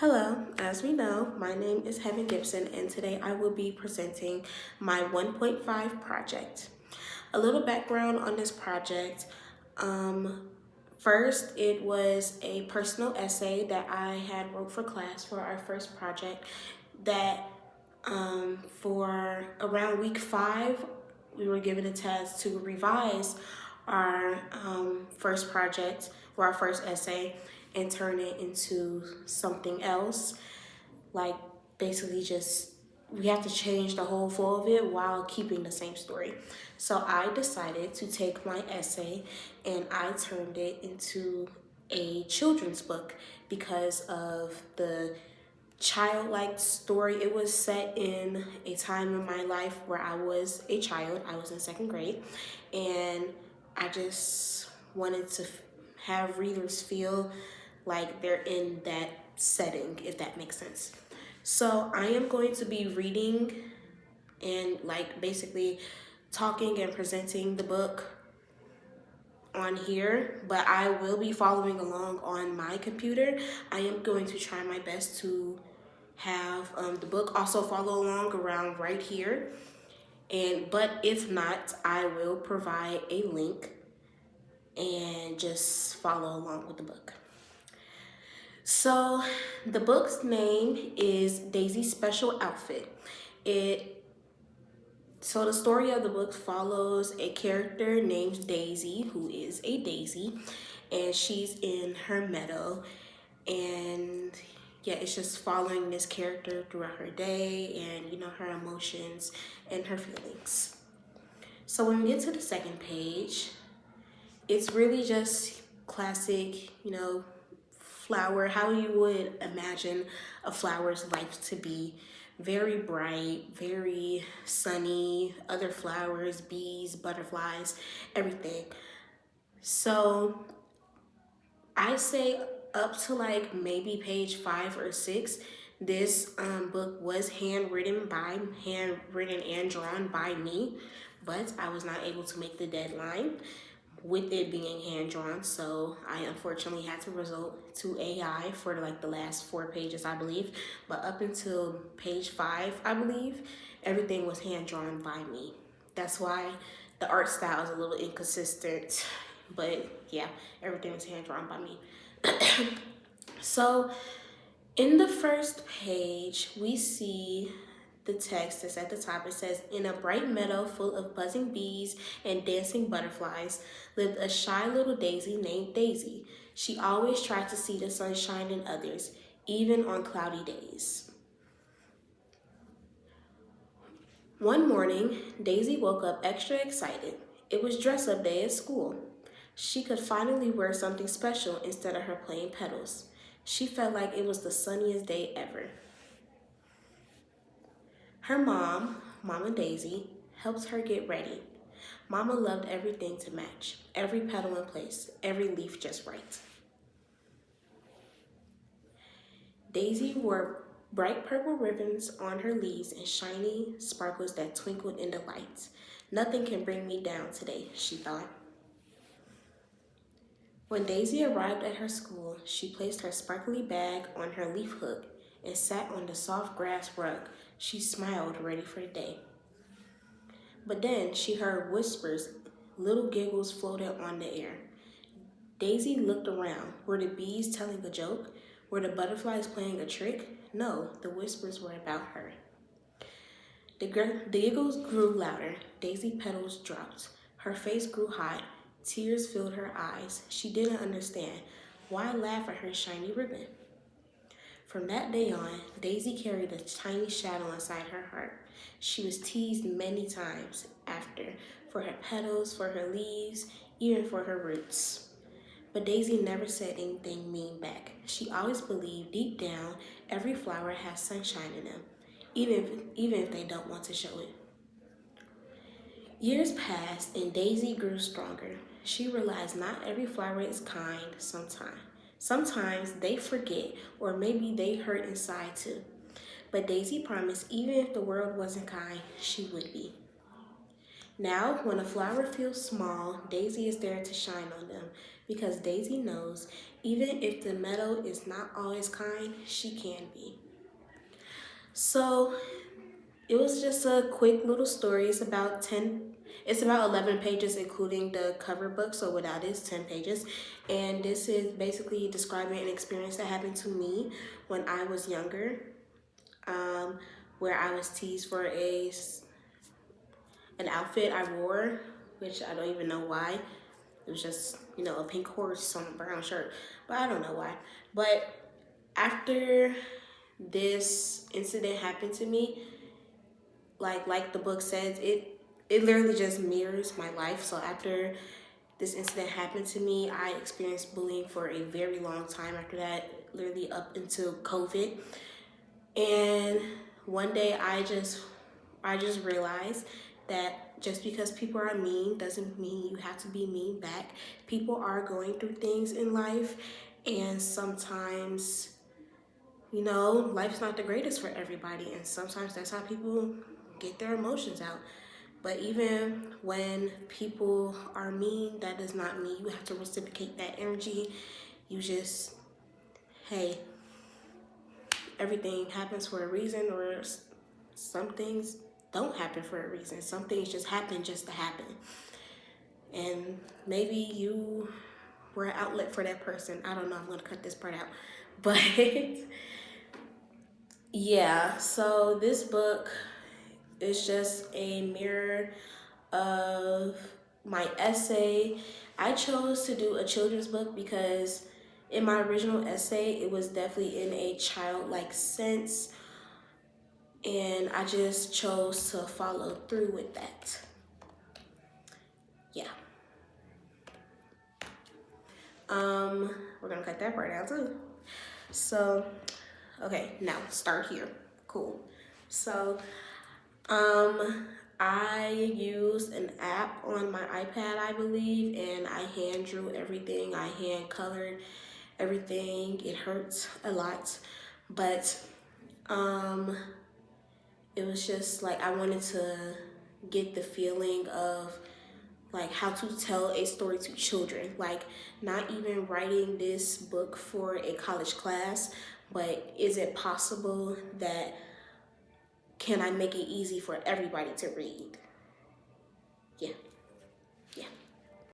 Hello, as we know, my name is Heaven Gibson, and today I will be presenting my 1.5 project. A little background on this project. First, it was a personal essay that I had wrote for class for our first project that for around week 5, we were given a task to revise our first project or our first essay and turn it into something else. Like basically just we have to change the whole flow of it while keeping the same story. So I decided to take my essay and I turned it into a children's book because of the childlike story. It was set in a time in my life where I was a child. I was in second grade, and I just wanted to have readers feel like they're in that setting, if that makes sense. So I am going to be reading and like basically talking and presenting the book on here, but I will be following along on my computer. I am going to try my best to have the book also follow along around right here. But if not, I will provide a link and just follow along with the book. So the book's name is Daisy's Special Outfit. So the story of the book follows a character named Daisy, who is a daisy, and she's in her meadow. And yeah, it's just following this character throughout her day and, her emotions and her feelings. So when we get to the second page, it's really just classic, flower, how you would imagine a flower's life to be. Very bright, very sunny, other flowers, bees, butterflies, everything. So I say up to like maybe page 5 or 6, this book was handwritten and drawn by me, but I was not able to make the deadline with it being hand drawn, so I unfortunately had to resort to AI for like the last 4 pages, I believe. But up until page 5, I believe, everything was hand drawn by me. That's why the art style is a little inconsistent, but yeah, everything was hand drawn by me. So in the first page, we see the text that's at the top. It says, "In a bright meadow full of buzzing bees and dancing butterflies lived a shy little daisy named Daisy. She always tried to see the sunshine in others, even on cloudy days." One morning, Daisy woke up extra excited. It was dress-up day at school. She could finally wear something special instead of her plain petals. She felt like it was the sunniest day ever. Her mom, Mama Daisy, helped her get ready. Mama loved everything to match, every petal in place, every leaf just right. Daisy wore bright purple ribbons on her leaves and shiny sparkles that twinkled in the light. "Nothing can bring me down today," she thought. When Daisy arrived at her school, she placed her sparkly bag on her leaf hook and sat on the soft grass rug. She smiled, ready for the day. But then she heard whispers. Little giggles floated on the air. Daisy looked around. Were the bees telling a joke? Were the butterflies playing a trick? No, the whispers were about her. The giggles grew louder. Daisy petals dropped. Her face grew hot. Tears filled her eyes. She didn't understand. Why laugh at her shiny ribbon? From that day on, Daisy carried a tiny shadow inside her heart. She was teased many times after for her petals, for her leaves, even for her roots. But Daisy never said anything mean back. She always believed deep down every flower has sunshine in them, even if they don't want to show it. Years passed and Daisy grew stronger. She realized not every flower is kind sometimes. Sometimes they forget, or maybe they hurt inside too. But Daisy promised even if the world wasn't kind, she would be. Now, when a flower feels small, Daisy is there to shine on them. because Daisy knows even if the meadow is not always kind, she can be. So it was just a quick little story. It's about 11 pages, including the cover book. So without it, it's 10 pages. And this is basically describing an experience that happened to me when I was younger, where I was teased for an outfit I wore, which I don't even know why. It was just, a pink horse on a brown shirt, but I don't know why. But after this incident happened to me, like the book says, it literally just mirrors my life. So after this incident happened to me, I experienced bullying for a very long time after that, literally up until COVID. And one day I just realized that just because people are mean doesn't mean you have to be mean back. People are going through things in life, and sometimes, life's not the greatest for everybody, and sometimes that's how people get their emotions out. But even when people are mean, that does not mean you have to reciprocate that energy. You just, hey, everything happens for a reason, or some things don't happen for a reason. Some things just happen just to happen. And maybe you were an outlet for that person. I don't know, I'm gonna cut this part out. But yeah, so this book is just a mirror of my essay. I chose to do a children's book because in my original essay, it was definitely in a childlike sense, and I just chose to follow through with that. Yeah. We're gonna cut that part out too. So, okay, now start here. Cool. So, I used an app on my iPad, I believe, and I hand drew everything. I hand colored everything. It hurts a lot, but it was just like I wanted to get the feeling of like how to tell a story to children, like not even writing this book for a college class, but is it possible that can I make it easy for everybody to read? Yeah.